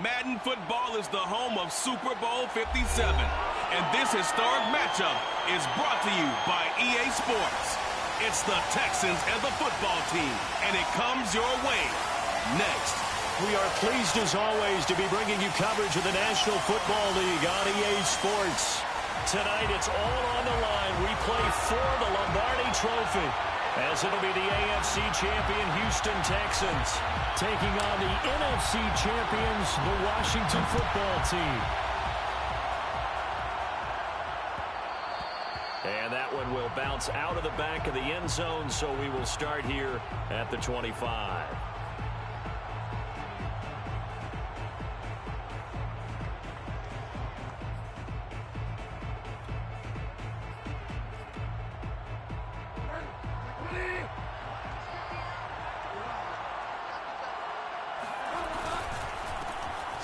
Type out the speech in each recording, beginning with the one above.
Madden football is the home of Super Bowl 57. And this historic matchup is brought to you by EA Sports. It's the Texans and the football team, and it comes your way next. We are pleased, as always, to be bringing you coverage of the National Football League on EA Sports. Tonight, it's all on the line. We play for the Lombardi Trophy, as it'll be the AFC champion Houston Texans taking on the NFC champions, the Washington Football Team. And that one will bounce out of the back of the end zone, so we will start here at the 25.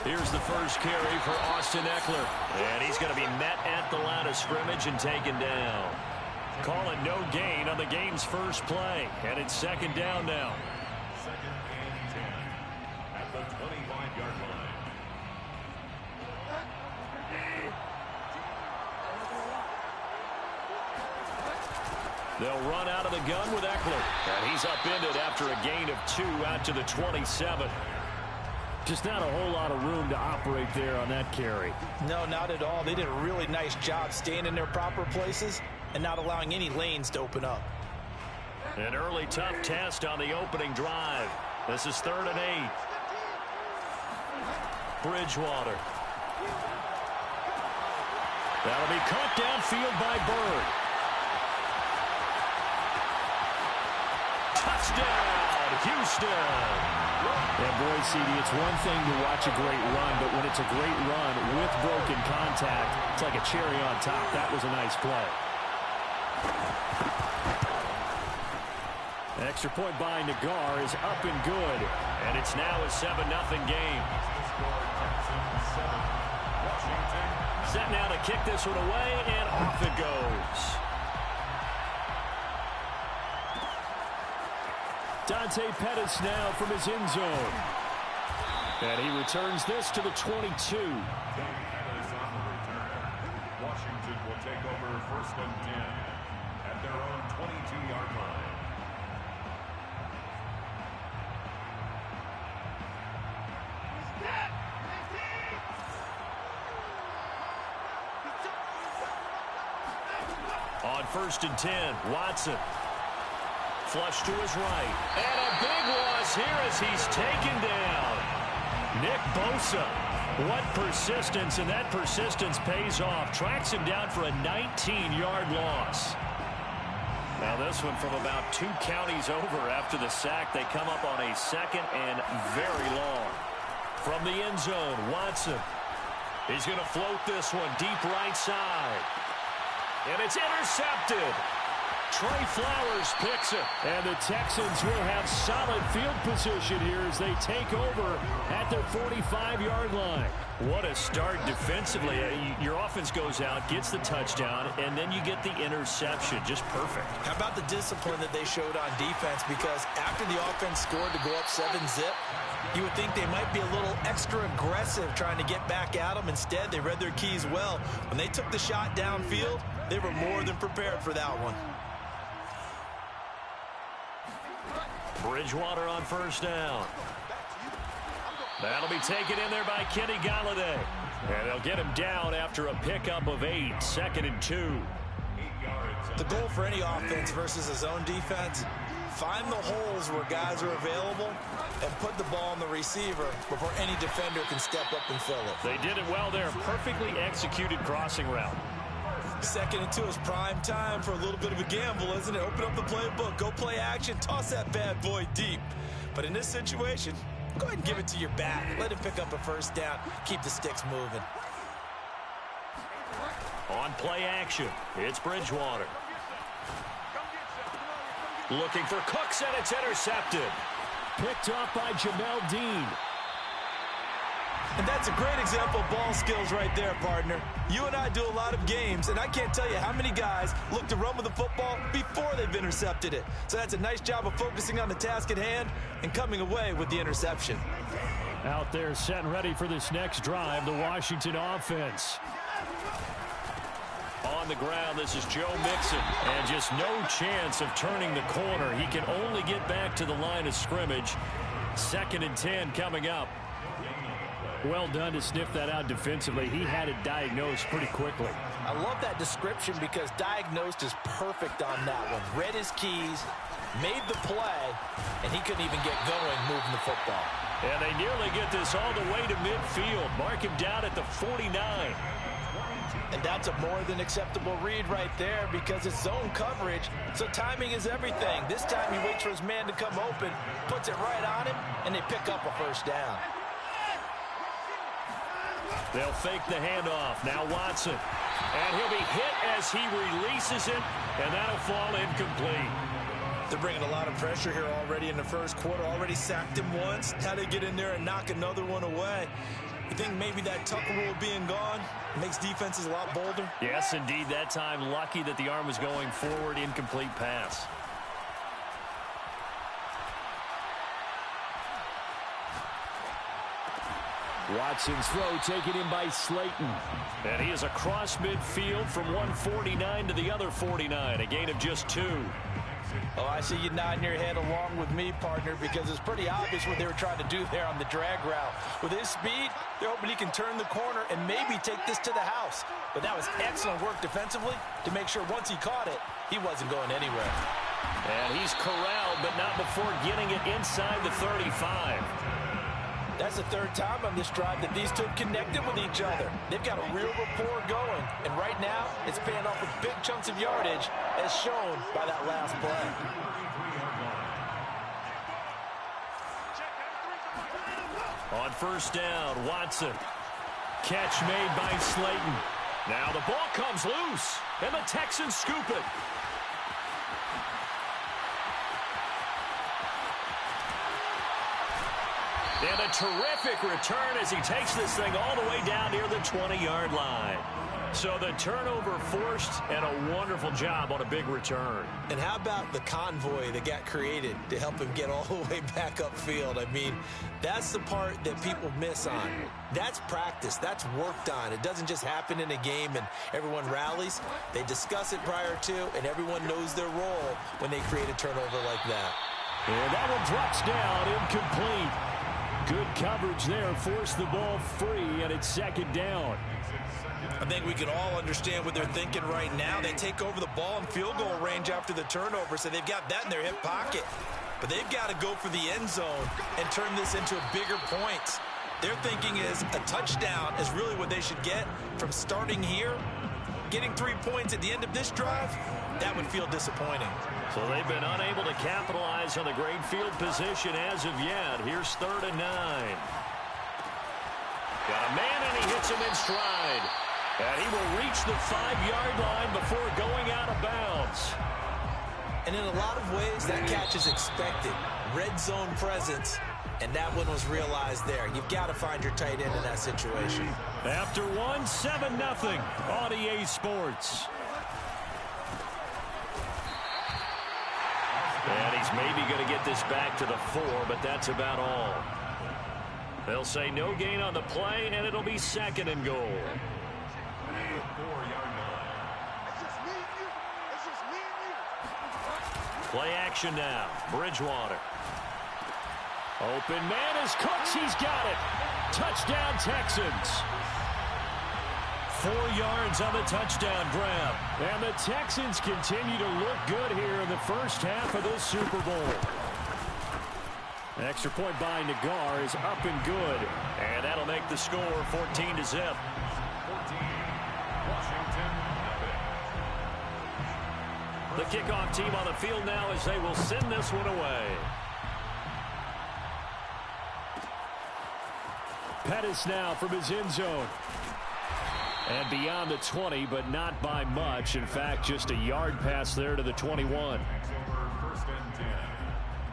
Here's the first carry for Austin Eckler. And he's going to be met at the line of scrimmage and taken down. Calling no gain on the game's first play. And it's second down now. Second and 10 at the 25-yard line. They'll run out of the gun with Eckler. And he's upended after a gain of 2 out to the 27. Just not a whole lot of room to operate there on that carry. No, not at all. They did a really nice job staying in their proper places and not allowing any lanes to open up. An early tough test on the opening drive. This is 3rd and 8. Bridgewater. That'll be caught downfield by Bird. Touchdown, Houston. And boy, CD, it's one thing to watch a great run, but when it's a great run with broken contact, it's like a cherry on top. That was a nice play. Extra point by Nagar is up and good. And it's now a 7-0 game. Set now to kick this one away, and off it goes. Dante Pettis now from his end zone. And he returns this to the 22. Washington will take over 1st and 10 at their own 22-yard line. On 1st and 10, Watson. Flush to his right. And a big loss here as he's taken down. Nick Bosa. What persistence, and that persistence pays off. Tracks him down for a 19-yard loss. Now this one from about 2 counties over after the sack. They come up on a 2nd and very long. From the end zone, Watson. He's going to float this one deep right side. And it's intercepted. Trey Flowers picks it. And the Texans will have solid field position here as they take over at their 45-yard line. What a start defensively. Your offense goes out, gets the touchdown, and then you get the interception. Just perfect. How about the discipline that they showed on defense? Because after the offense scored to go up 7-zip, you would think they might be a little extra aggressive trying to get back at them. Instead, they read their keys well. When they took the shot downfield, they were more than prepared for that one. Bridgewater on 1st down. That'll be taken in there by Kenny Galladay. And they'll get him down after a pickup of 8, 2nd and 2. The goal for any offense versus a zone defense, find the holes where guys are available and put the ball on the receiver before any defender can step up and fill it. They did it well there. Perfectly executed crossing route. 2nd and 2 is prime time for a little bit of a gamble, isn't it? Open up the playbook, go play action, toss that bad boy deep. But in this situation, go ahead and give it to your back. Let him pick up a 1st down. Keep the sticks moving. On play action, it's Bridgewater. Looking for Cooks, and it's intercepted. Picked off by Jamel Dean. And that's a great example of ball skills right there, partner. You and I do a lot of games, and I can't tell you how many guys look to run with the football before they've intercepted it. So that's a nice job of focusing on the task at hand and coming away with the interception. Out there set and ready for this next drive, the Washington offense. On the ground, this is Joe Mixon. And just no chance of turning the corner. He can only get back to the line of scrimmage. 2nd and 10 coming up. Well done to sniff that out defensively. He had it diagnosed pretty quickly. I love that description because diagnosed is perfect on that one. Read his keys, made the play, and he couldn't even get going moving the football. And they nearly get this all the way to midfield. Mark him down at the 49. And that's a more than acceptable read right there because it's zone coverage, so timing is everything. This time he waits for his man to come open, puts it right on him, and they pick up a first down. They'll fake the handoff. Now Watson. And he'll be hit as he releases it, and that'll fall incomplete. They're bringing a lot of pressure here already in the first quarter. Already sacked him once. How to get in there and knock another one away. You think maybe that Tucker rule being gone makes defenses a lot bolder? Yes, indeed. That time, lucky that the arm was going forward. Incomplete pass. Watson's throw taken in by Slayton. And he is across midfield from 149 to the other 49. A gain of just 2. Oh, I see you nodding your head along with me, partner, because it's pretty obvious what they were trying to do there on the drag route. With his speed, they're hoping he can turn the corner and maybe take this to the house. But that was excellent work defensively to make sure once he caught it, he wasn't going anywhere. And he's corralled, but not before getting it inside the 35. That's the 3rd time on this drive that these two have connected with each other. They've got a real rapport going. And right now, it's paying off with big chunks of yardage, as shown by that last play. On first down, Watson. Catch made by Slayton. Now the ball comes loose, and the Texans scoop it. And a terrific return as he takes this thing all the way down near the 20-yard line. So the turnover forced, and a wonderful job on a big return. And how about the convoy that got created to help him get all the way back upfield? I mean, that's the part that people miss on. That's practice. That's worked on. It doesn't just happen in a game and everyone rallies. They discuss it prior to, and everyone knows their role when they create a turnover like that. And that one drops down, incomplete. Good coverage there, forced the ball free, and it's 2nd down. I think we can all understand what they're thinking right now. They take over the ball in field goal range after the turnover, so they've got that in their hip pocket. But they've got to go for the end zone and turn this into bigger points. Their thinking is a touchdown is really what they should get from starting here. Getting 3 points at the end of this drive, that would feel disappointing. So they've been unable to capitalize on the great field position as of yet. Here's 3rd and 9. Got a man, and he hits him in stride. And he will reach the 5-yard line before going out of bounds. And in a lot of ways, that catch is expected. Red zone presence, and that one was realized there. You've got to find your tight end in that situation. After 1, 7-0 on EA Sports. And he's maybe going to get this back to the 4, but that's about all. They'll say no gain on the play, and it'll be 2nd and goal. Play action now. Bridgewater. Open man is Cooks. He's got it. Touchdown, Texans. 4 yards on the touchdown grab. And the Texans continue to look good here in the first half of this Super Bowl. An extra point by Nagar is up and good. And that'll make the score 14-0. The kickoff team on the field now as they will send this one away. Pettis now from his end zone. And beyond the 20, but not by much. In fact, just a yard pass there to the 21. First and 10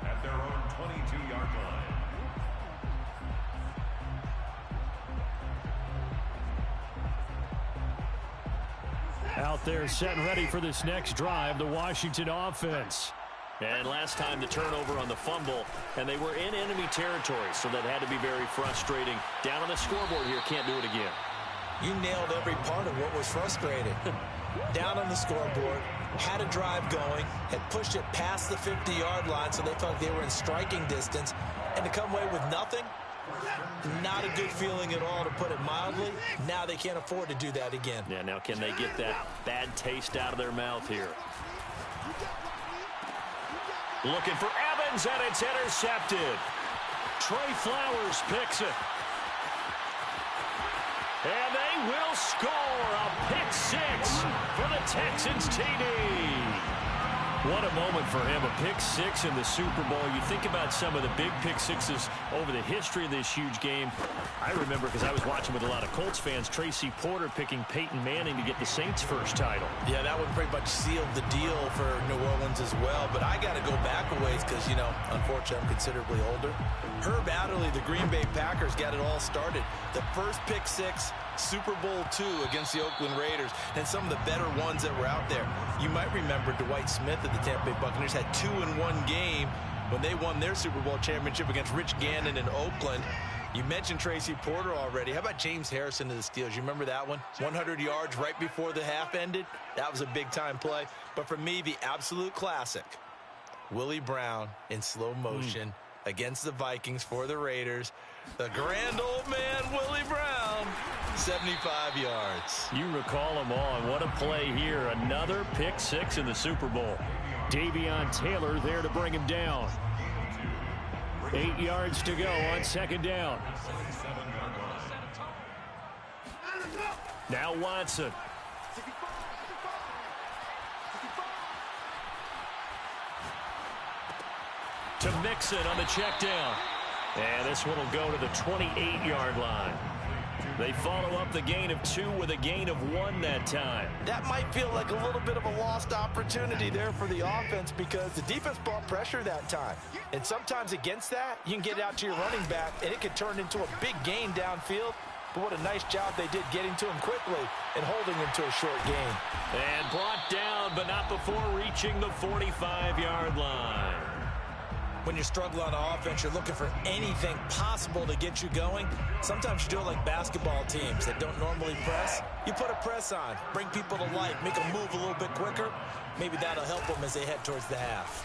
at their own 22-yard line. Out there set and ready for this next drive, the Washington offense. And last time the turnover on the fumble, and they were in enemy territory, so that had to be very frustrating. Down on the scoreboard here, can't do it again. You nailed every part of what was frustrating. Down on the scoreboard, had a drive going, had pushed it past the 50-yard line so they felt like they were in striking distance, and to come away with nothing, not a good feeling at all, to put it mildly. Now they can't afford to do that again. Yeah, now can they get that bad taste out of their mouth here? Looking for Evans, and it's intercepted. Trey Flowers picks it. And they will score a pick six for the Texans TD. What a moment for him, a pick six in the Super Bowl. You think about some of the big pick sixes over the history of this huge game. I remember, because I was watching with a lot of Colts fans, Tracy Porter picking Peyton Manning to get the Saints' first title. Yeah, that one pretty much sealed the deal for New Orleans as well. But I got to go back a ways because, you know, unfortunately I'm considerably older. Herb Adderley, the Green Bay Packers, got it all started. The first pick six, Super Bowl II against the Oakland Raiders, and some of the better ones that were out there. You might remember Dwight Smith of the Tampa Bay Buccaneers had 2 in one game when they won their Super Bowl championship against Rich Gannon in Oakland. You mentioned Tracy Porter already. How about James Harrison of the Steelers? You remember that one? 100 yards right before the half ended. That was a big-time play. But for me, the absolute classic, Willie Brown in slow motion against the Vikings for the Raiders. The grand old man, Willie Brown, 75 yards. You recall them all, and what a play here. Another pick six in the Super Bowl. Davion Taylor there to bring him down. 8 yards to go on second down. Now Watson. To Mixon on the check down. And this one will go to the 28-yard line. They follow up the gain of 2 with a gain of 1 that time. That might feel like a little bit of a lost opportunity there for the offense because the defense brought pressure that time. And sometimes against that, you can get out to your running back, and it can turn into a big gain downfield. But what a nice job they did getting to him quickly and holding him to a short gain. And brought down, but not before reaching the 45-yard line. When you struggle on offense, you're looking for anything possible to get you going. Sometimes you do it like basketball teams that don't normally press. You put a press on, bring people to life, make them move a little bit quicker. Maybe that'll help them as they head towards the half.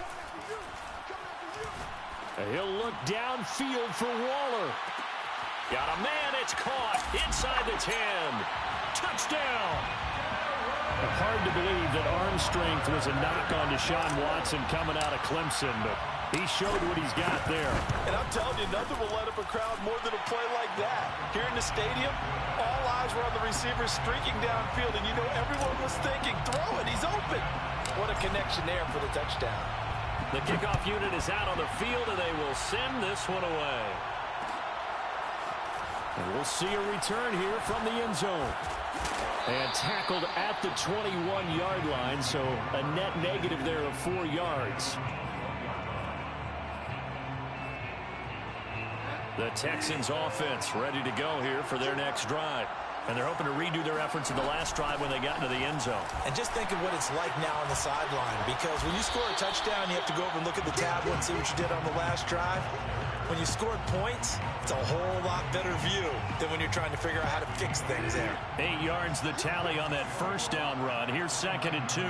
He'll look downfield for Waller. Got a man, it's caught inside the 10. Touchdown. Hard to believe that arm strength was a knock on Deshaun Watson coming out of Clemson, but he showed what he's got there. And I'm telling you, nothing will light up a crowd more than a play like that. Here in the stadium, all eyes were on the receiver streaking downfield, and you know everyone was thinking, throw it, he's open. What a connection there for the touchdown. The kickoff unit is out on the field, and they will send this one away. And we'll see a return here from the end zone. And tackled at the 21-yard line, so a net negative there of 4 yards. The Texans offense ready to go here for their next drive. And they're hoping to redo their efforts in the last drive when they got into the end zone. And just think of what it's like now on the sideline, because when you score a touchdown, you have to go over and look at the tablet and see what you did on the last drive. When you scored points, it's a whole lot better view than when you're trying to figure out how to fix things there. 8 yards the tally on that first down run. Here's 2nd and 2.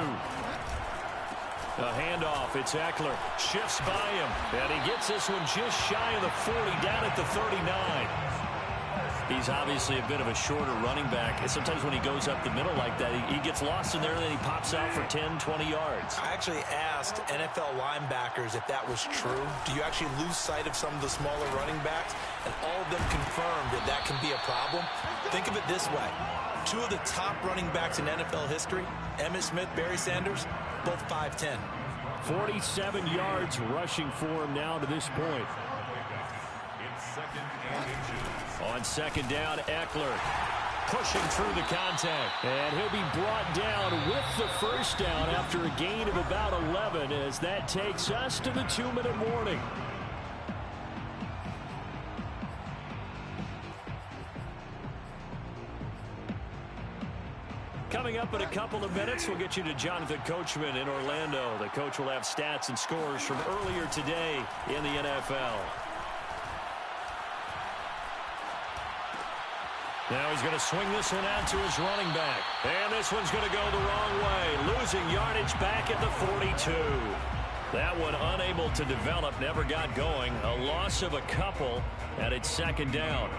A handoff. It's Eckler. Shifts by him. And he gets this one just shy of the 40, down at the 39. He's obviously a bit of a shorter running back. And sometimes when he goes up the middle like that, he gets lost in there and then he pops out for 10, 20 yards. I actually asked NFL linebackers if that was true. Do you actually lose sight of some of the smaller running backs? And all of them confirmed that that can be a problem. Think of it this way. 2 of the top running backs in NFL history, Emmitt Smith, Barry Sanders, both 5'10". 47 yards rushing for him now to this point. On second down, Eckler pushing through the contact. And he'll be brought down with the first down after a gain of about 11 as that takes us to the 2-minute warning. Coming up up in a couple of minutes. We'll get you to Jonathan Coachman in Orlando. The coach will have stats and scores from earlier today in the NFL. Now he's going to swing this one out to his running back. And this one's going to go the wrong way. Losing yardage back at the 42. That one unable to develop, never got going. A loss of a couple, and it's second down.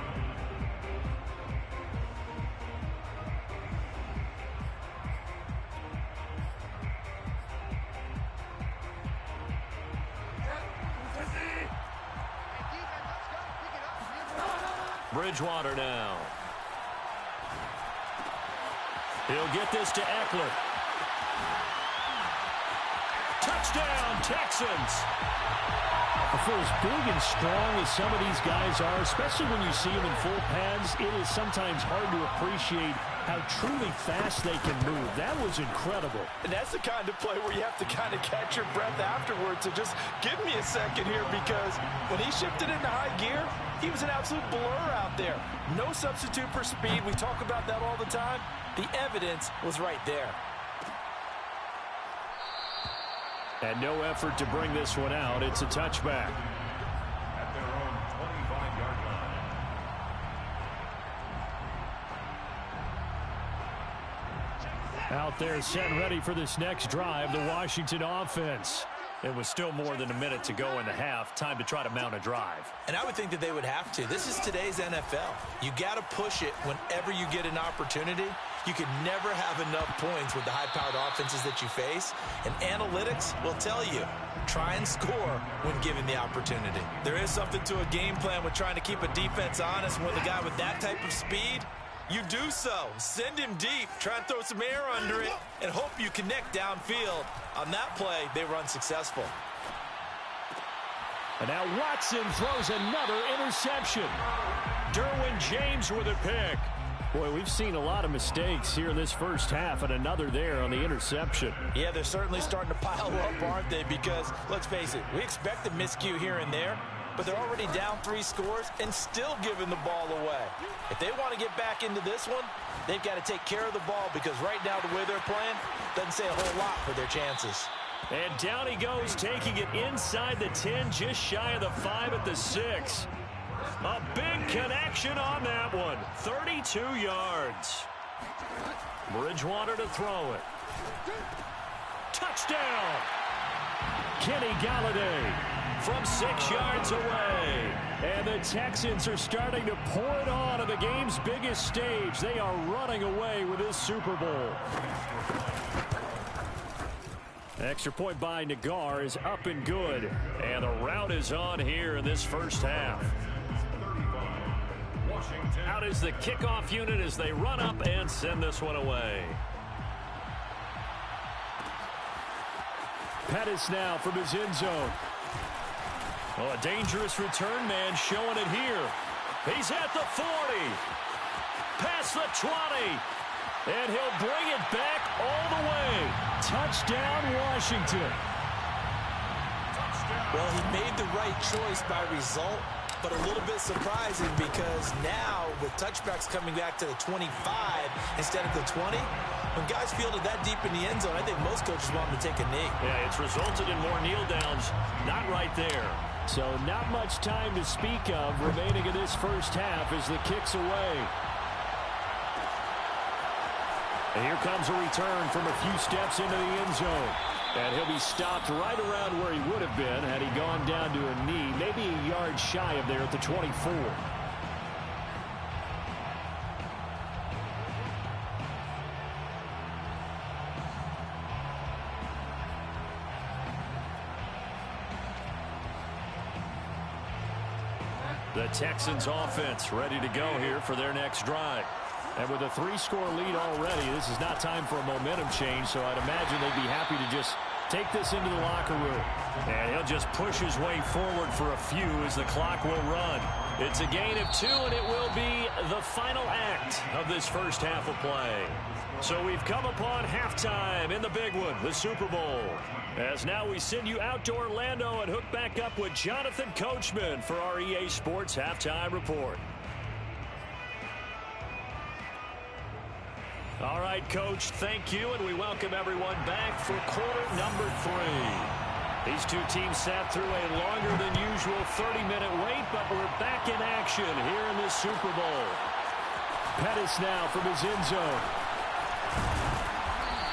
Bridgewater now. He'll get this to Eckler. Touchdown, Texans. For as big and strong as some of these guys are, especially when you see them in full pads, it is sometimes hard to appreciate how truly fast they can move. That was incredible. And that's the kind of play where you have to kind of catch your breath afterwards. So just give me a second here, because when he shifted into high gear, he was an absolute blur out there. No substitute for speed. We talk about that all the time. The evidence was right there. And no effort to bring this one out. It's a touchback. At their own 25-yard line. Out there set ready for this next drive, the Washington offense. It was still more than a minute to go in the half. Time to try to mount a drive. And I would think that they would have to. This is today's NFL. You got to push it whenever you get an opportunity. You can never have enough points with the high-powered offenses that you face. And analytics will tell you, try and score when given the opportunity. There is something to a game plan with trying to keep a defense honest. When the guy with that type of speed, you do so. Send him deep. Try and throw some air under it and hope you connect downfield. On that play, they run successful. And now Watson throws another interception. Derwin James with a pick. Boy, we've seen a lot of mistakes here in this first half, and another there on the interception. Yeah, they're certainly starting to pile up, aren't they? Because, let's face it, we expect a miscue here and there, but they're already down 3 scores and still giving the ball away. If they want to get back into this one, they've got to take care of the ball, because right now the way they're playing doesn't say a whole lot for their chances. And down he goes, taking it inside the 10, just shy of the 5 at the 6. A big connection on that one. 32 yards. Bridgewater to throw it. Touchdown! Kenny Galladay From 6 yards away. And the Texans are starting to pour it on the game's biggest stage. They are running away with this Super Bowl. Extra point by Nagar is up and good. And the route is on here in this first half. Out is the kickoff unit as they run up and send this one away. Pettis now from his end zone. Oh, a dangerous return man showing it here. He's at the 40. Past the 20. And he'll bring it back all the way. Touchdown, Washington. Well, he made the right choice by result, but a little bit surprising, because now with touchbacks coming back to the 25 instead of the 20, when guys fielded that deep in the end zone, I think most coaches want them to take a knee. Yeah, it's resulted in more kneel downs. Not right there. So not much time to speak of remaining in this first half as the kick's away. And here comes a return from a few steps into the end zone. And he'll be stopped right around where he would have been had he gone down to a knee, maybe a yard shy of there at the 24. The Texans offense ready to go here for their next drive. And with a 3-score lead already, this is not time for a momentum change, so I'd imagine they'd be happy to just take this into the locker room. And he'll just push his way forward for a few as the clock will run. It's a gain of 2, and it will be the final act of this first half of play. So we've come upon halftime in the big one, the Super Bowl. As now we send you out to Orlando and hook back up with Jonathan Coachman for our EA Sports Halftime Report. All right, Coach, thank you, and we welcome everyone back for quarter number 3. These two teams sat through a longer than usual 30-minute wait, but we're back in action here in the Super Bowl. Pettis now from his end zone.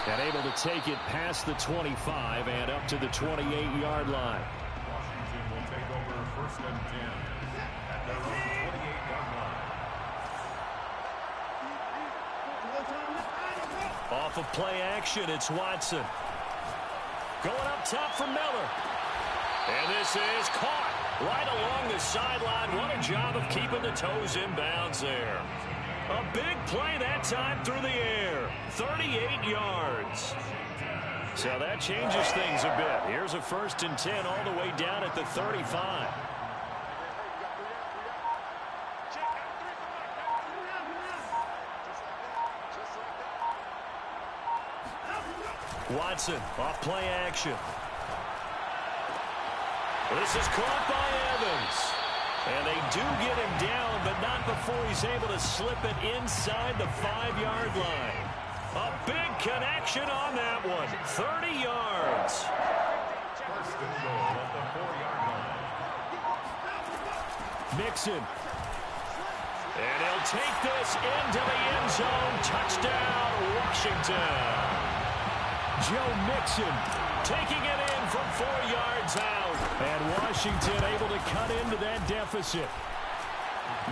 And able to take it past the 25 and up to the 28-yard line. Washington will take over first and 10 at their own 28-yard line. Off of play action, it's Watson. Going up top for Miller. And this is caught right along the sideline. What a job of keeping the toes in bounds there. A big play that time through the air. 38 yards. So that changes things a bit. Here's a first and 10 all the way down at the 35. Watson off play action. This is caught by Evans. And they do get him down, but not before he's able to slip it inside the 5-yard line. A big connection on that one. 30 yards. First and goal at the 4-yard line. Mixon. And he'll take this into the end zone. Touchdown, Washington. Joe Mixon taking it in from 4 yards out. And Washington able to cut into that deficit.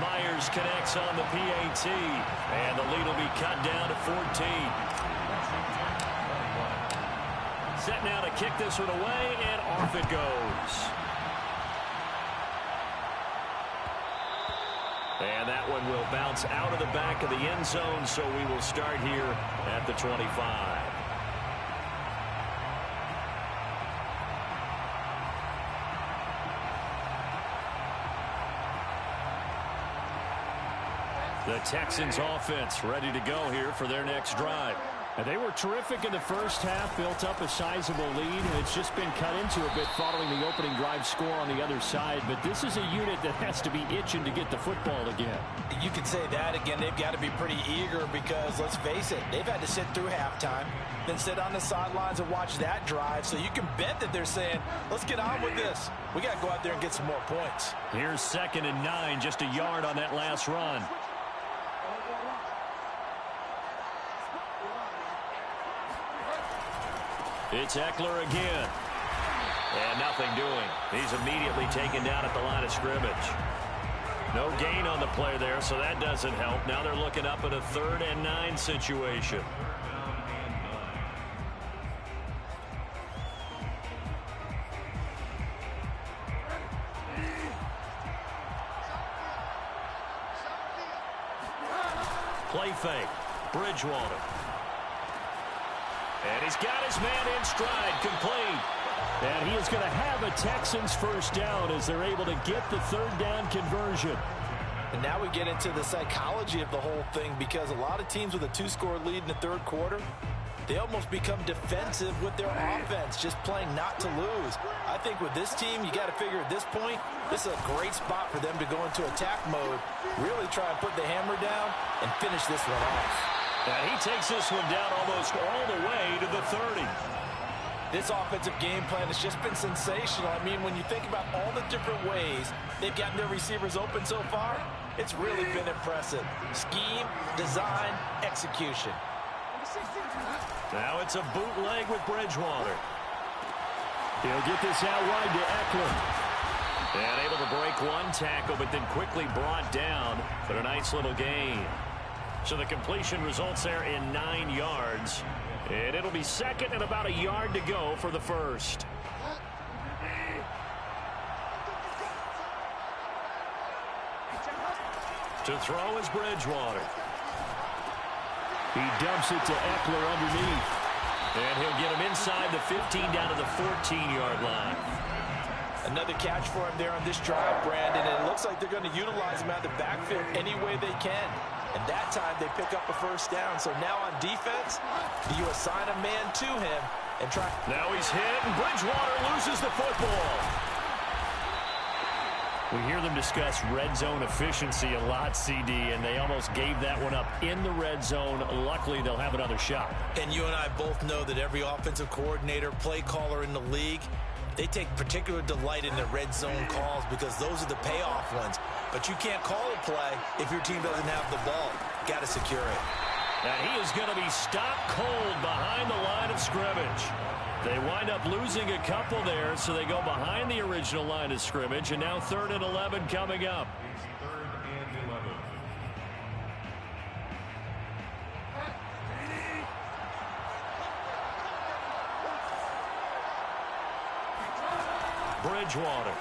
Myers connects on the PAT. And the lead will be cut down to 14. Set now to kick this one away, and off it goes. And that one will bounce out of the back of the end zone, so we will start here at the 25. The Texans offense ready to go here for their next drive. And they were terrific in the first half, built up a sizable lead, and it's just been cut into a bit following the opening drive score on the other side. But this is a unit that has to be itching to get the football again. You can say that again. They've got to be pretty eager because, let's face it, they've had to sit through halftime, then sit on the sidelines and watch that drive. So you can bet that they're saying, let's get on with this. We got to go out there and get some more points. Here's 2nd and 9, just a yard on that last run. It's Eckler again. And nothing doing. He's immediately taken down at the line of scrimmage. No gain on the play there, so that doesn't help. Now they're looking up at a 3rd and 9 situation. Play fake. Bridgewater. And he's got his man in stride, complete. And he is going to have a Texans first down as they're able to get the 3rd down conversion. And now we get into the psychology of the whole thing, because a lot of teams with a 2-score lead in the 3rd quarter, they almost become defensive with their offense, just playing not to lose. I think with this team, you got to figure at this point, this is a great spot for them to go into attack mode, really try and put the hammer down and finish this one off. And he takes this one down almost all the way to the 30. This offensive game plan has just been sensational. I mean, when you think about all the different ways they've gotten their receivers open so far, it's really been impressive. Scheme, design, execution. Now it's a bootleg with Bridgewater. He'll get this out wide to Eckler. And able to break one tackle, but then quickly brought down for a nice little gain. So the completion results there in 9 yards. And it'll be 2nd and about a yard to go for the first. To throw is Bridgewater. He dumps it to Eckler underneath. And he'll get him inside the 15 down to the 14-yard line. Another catch for him there on this drive, Brandon. And it looks like they're going to utilize him out of the backfield any way they can. And that time they pick up a first down. So now on defense, you assign a man to him and try. Now he's hit, and Bridgewater loses the football. We hear them discuss red zone efficiency a lot, CD, and they almost gave that one up in the red zone. Luckily, they'll have another shot. And you and I both know that every offensive coordinator, play caller in the league, they take particular delight in the red zone calls because those are the payoff ones. But you can't call a play if your team doesn't have the ball. Got to secure it. And he is going to be stopped cold behind the line of scrimmage. They wind up losing a couple there, so they go behind the original line of scrimmage, and now 3rd and 11 coming up. It's 3rd and 11. Bridgewater.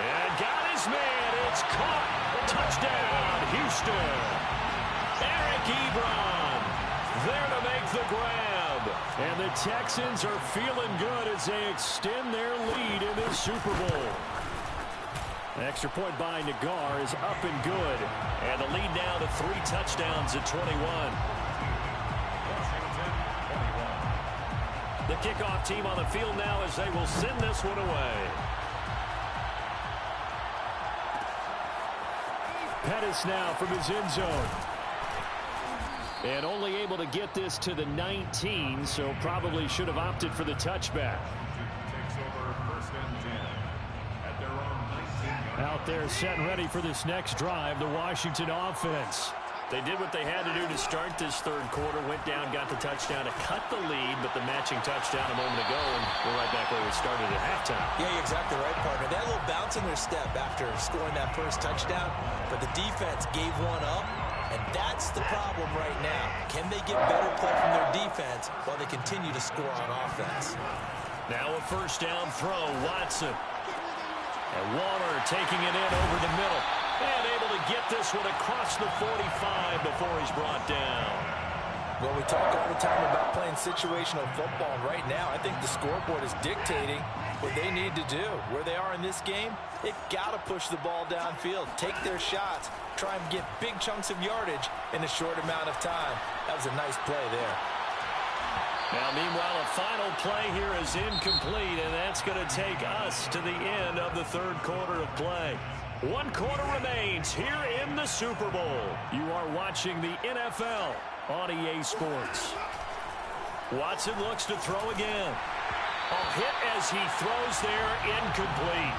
And got his man. It's caught. Touchdown, Houston. Eric Ebron there to make the grab. And the Texans are feeling good as they extend their lead in this Super Bowl. An extra point by Nagar is up and good. And the lead now to 3 touchdowns at 21. The kickoff team on the field now as they will send this one away. Pettis now from his end zone. And only able to get this to the 19, so probably should have opted for the touchback. Takes over 1st and 10 at their own 19. Out there set and ready for this next drive, the Washington offense. They did what they had to do to start this 3rd quarter, went down, got the touchdown to cut the lead, but the matching touchdown a moment ago, and we're right back where we started at halftime. Yeah, you're exactly right, partner. They had a little bounce in their step after scoring that first touchdown, but the defense gave one up, and that's the problem right now. Can they get better play from their defense while they continue to score on offense? Now a 1st down throw, Watson. And Waller taking it in over the middle. And able to get this one across the 45 before he's brought down. Well, we talk all the time about playing situational football. Right now, I think the scoreboard is dictating what they need to do. Where they are in this game, they've got to push the ball downfield, take their shots, try and get big chunks of yardage in a short amount of time. That was a nice play there. Now, meanwhile, a final play here is incomplete, and that's going to take us to the end of the 3rd quarter of play. 1 quarter remains here in the Super Bowl. You are watching the NFL on EA Sports. Watson looks to throw again. A hit as he throws there, incomplete.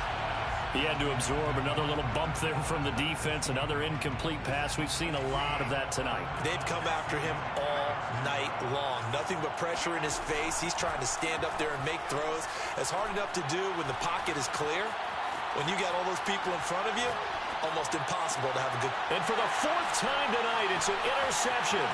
He had to absorb another little bump there from the defense, another incomplete pass. We've seen a lot of that tonight. They've come after him all night long. Nothing but pressure in his face. He's trying to stand up there and make throws. It's hard enough to do when the pocket is clear. When you got all those people in front of you, almost impossible to have a good... And for the 4th time tonight, it's an interception.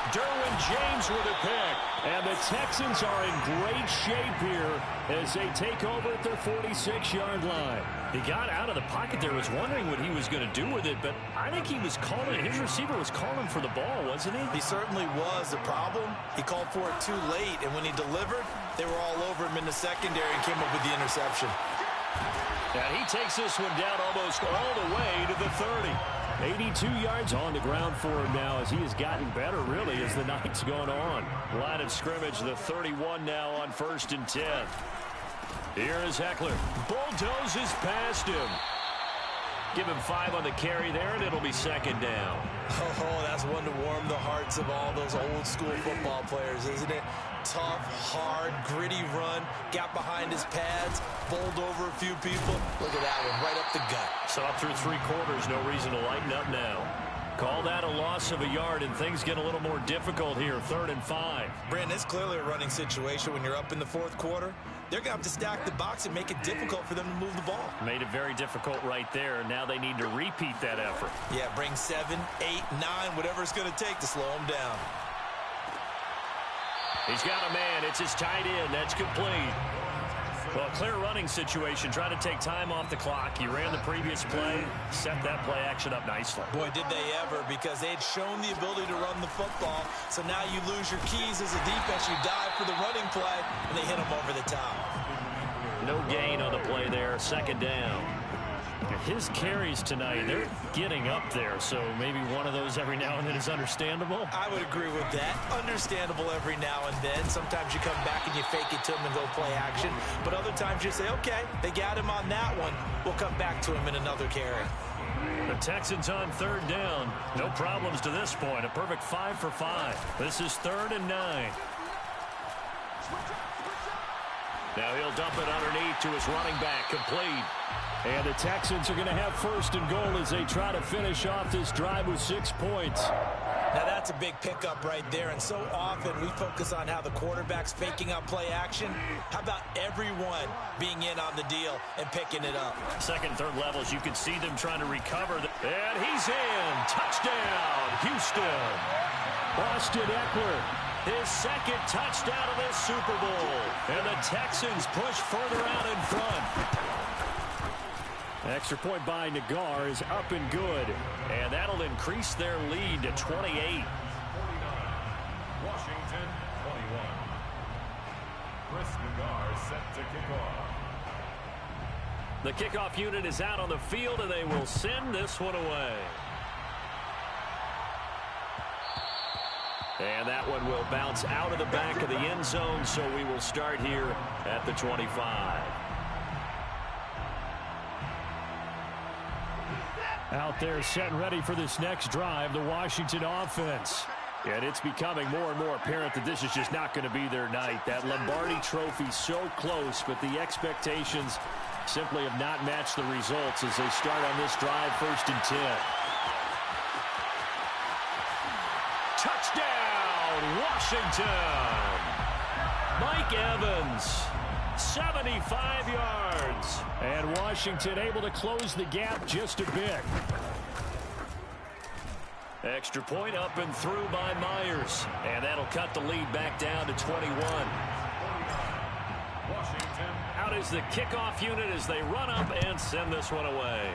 Derwin James with a pick. And the Texans are in great shape here as they take over at their 46-yard line. He got out of the pocket there, was wondering what he was going to do with it, but I think he was calling, his receiver was calling for the ball, wasn't he? He certainly was. The problem, he called for it too late, and when he delivered, they were all over him in the secondary and came up with the interception. And he takes this one down almost all the way to the 30. 82 yards on the ground for him now as he has gotten better, really, as the night's going on. Line of scrimmage, the 31 now on 1st and 10. Here is Heckler. Bulldozes past him. Give him 5 on the carry there, and it'll be 2nd down. Oh, that's one to warm the hearts of all those old-school football players, isn't it? Tough, hard, gritty run. Got behind his pads, bowled over a few people. Look at that one, right up the gut. Saw through 3 quarters, no reason to lighten up now. Call that a loss of a yard, and things get a little more difficult here, 3rd and 5. Brandon, it's clearly a running situation when you're up in the 4th quarter. They're going to have to stack the box and make it difficult for them to move the ball. Made it very difficult right there. Now they need to repeat that effort. Yeah, bring 7, 8, 9, whatever it's going to take to slow them down. He's got a man. It's his tight end. That's complete. Well, a clear running situation. Try to take time off the clock. He ran the previous play, set that play action up nicely. Boy, did they ever, because they had shown the ability to run the football. So now you lose your keys as a defense. You dive for the running play, and they hit them over the top. No gain on the play there. 2nd down. His carries tonight, they're getting up there, so maybe one of those every now and then is understandable. I would agree with that. Understandable every now and then. Sometimes you come back and you fake it to him and go play action. But other times you say, okay, they got him on that one. We'll come back to him in another carry. The Texans on third down. No problems to this point. A perfect 5 for 5. This is 3rd and 9. Now he'll dump it underneath to his running back, complete. And the Texans are going to have 1st and goal as they try to finish off this drive with 6 points. Now that's a big pickup right there, and so often we focus on how the quarterback's faking out play action. How about everyone being in on the deal and picking it up? Second, third levels, you can see them trying to recover. And he's in. Touchdown, Houston. Austin Eckler, his 2nd touchdown of this Super Bowl. And the Texans push further out in front. Extra point by Nagar is up and good. And that'll increase their lead to 28. 49. Washington, 21. Chris Nagar set to kick off. The kickoff unit is out on the field, and they will send this one away. And that one will bounce out of the back of the end zone, so we will start here at the 25. Out there set and ready for this next drive, the Washington offense. And it's becoming more and more apparent that this is just not going to be their night. That Lombardi trophy so close, but the expectations simply have not matched the results as they start on this drive, 1st and 10. Touchdown, Washington! Mike Evans, 75 yards. And Washington able to close the gap just a bit. Extra point up and through by Myers. And that'll cut the lead back down to 21. Washington. Out is the kickoff unit as they run up and send this one away.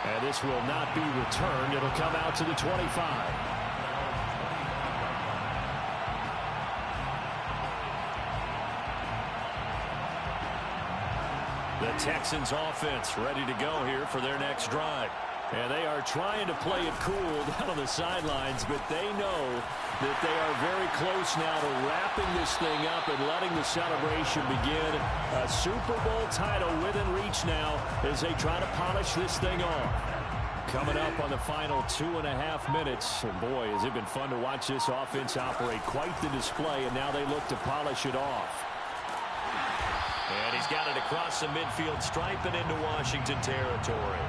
And this will not be returned. It'll come out to the 25. The Texans offense ready to go here for their next drive. And they are trying to play it cool down on the sidelines, but they know that they are very close now to wrapping this thing up and letting the celebration begin. A Super Bowl title within reach now as they try to polish this thing off. Coming up on the final 2.5 minutes. And boy, has it been fun to watch this offense operate. Quite the display, and now they look to polish it off. And he's got it across the midfield stripe and into Washington territory.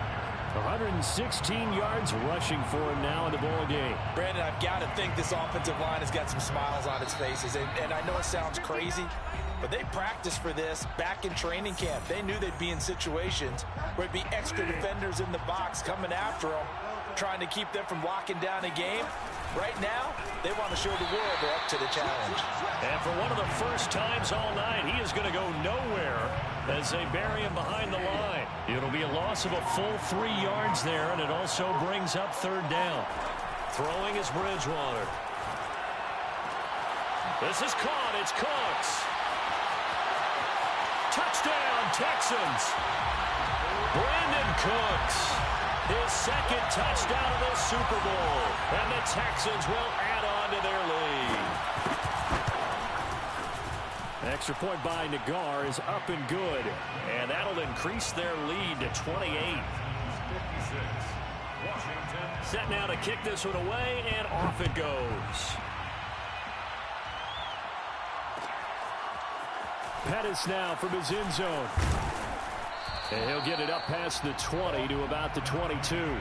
116 yards rushing for him now in the ball game. Brandon, I've got to think this offensive line has got some smiles on its faces. And I know it sounds crazy, but they practiced for this back in training camp. They knew they'd be in situations where it'd be extra defenders in the box coming after them, trying to keep them from locking down a game. Right now, they want to show the world they're up to the challenge. And for one of the first times all night, he is going to go nowhere as they bury him behind the line. It'll be a loss of a full 3 yards there, and it also brings up 3rd down. Throwing is Bridgewater. This is caught. It's Cooks. Touchdown, Texans. Brandon Cooks. His 2nd touchdown of this Super Bowl. And the Texans will add on to their lead. Extra point by Nagar is up and good. And that'll increase their lead to 28. 56. Washington. Set now to kick this one away, and off it goes. Pettis now from his end zone. And he'll get it up past the 20 to about the 22. Washington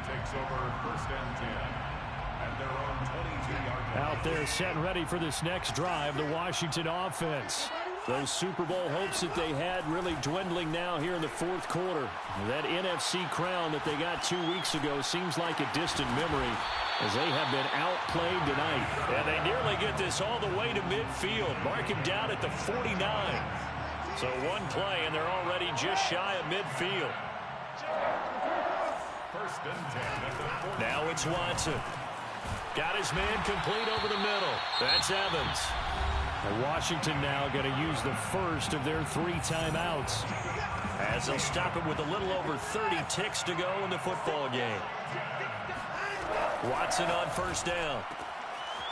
takes over 1st and 10 at their own 22-yard line. Out there set and ready for this next drive, the Washington offense. Those Super Bowl hopes that they had really dwindling now here in the 4th quarter. That NFC crown that they got 2 weeks ago seems like a distant memory as they have been outplayed tonight. And they nearly get this all the way to midfield. Mark him down at the 49. So one play, and they're already just shy of midfield. 1st and 10 at the 40. Now it's Watson. Got his man complete over the middle. That's Evans. And Washington now going to use the first of their 3 timeouts, as they'll stop it with a little over 30 ticks to go in the football game. Watson on first down.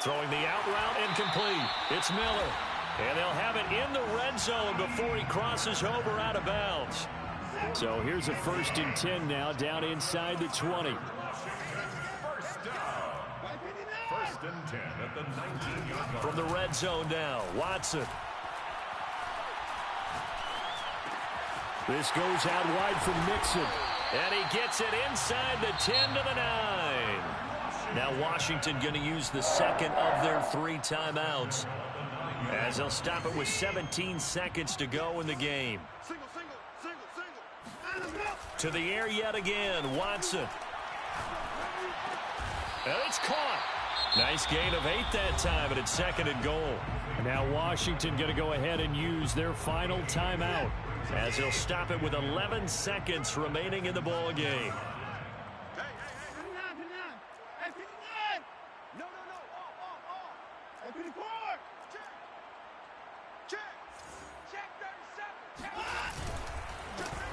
Throwing the out route incomplete. It's Miller. And they'll have it in the red zone before he crosses over out of bounds. So here's a 1st and 10 now down inside the 20. First and 10 at the 19-yard line. From the red zone now, Watson. This goes out wide from Mixon. And he gets it inside the 10 to the 9. Now Washington going to use the second of their 3 timeouts, as they'll stop it with 17 seconds to go in the game. To the air yet again, Watson. And it's caught. Nice gain of 8 that time, and it's 2nd and goal. Now Washington going to go ahead and use their final timeout, as they'll stop it with 11 seconds remaining in the ball game.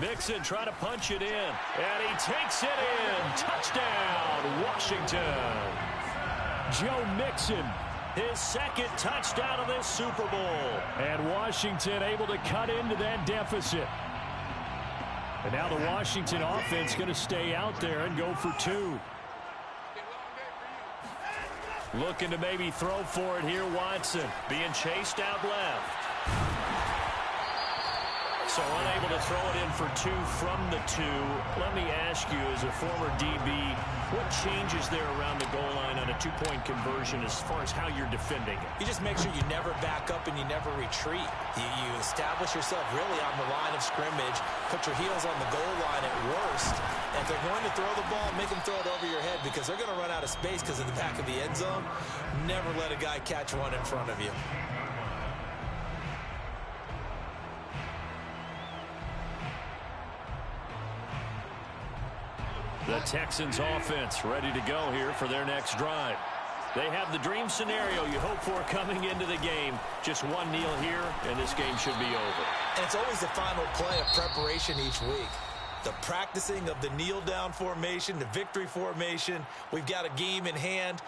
Mixon trying to punch it in, and he takes it in. Touchdown, Washington. Joe Mixon, his 2nd touchdown of this Super Bowl. And Washington able to cut into that deficit. And now the Washington offense going to stay out there and go for 2. Looking to maybe throw for it here, Watson. Being chased out left. So unable to throw it in for 2 from the 2. Let me ask you, as a former DB, what changes there around the goal line on a 2-point conversion as far as how you're defending it? You just make sure you never back up and you never retreat. You establish yourself really on the line of scrimmage, put your heels on the goal line at worst. And if they're going to throw the ball, make them throw it over your head, because they're going to run out of space because of the back of the end zone. Never let a guy catch one in front of you. The Texans offense ready to go here for their next drive. They have the dream scenario you hope for coming into the game. Just one kneel here, and this game should be over. And it's always the final play of preparation each week. The practicing of the kneel-down formation, the victory formation. We've got a game in hand.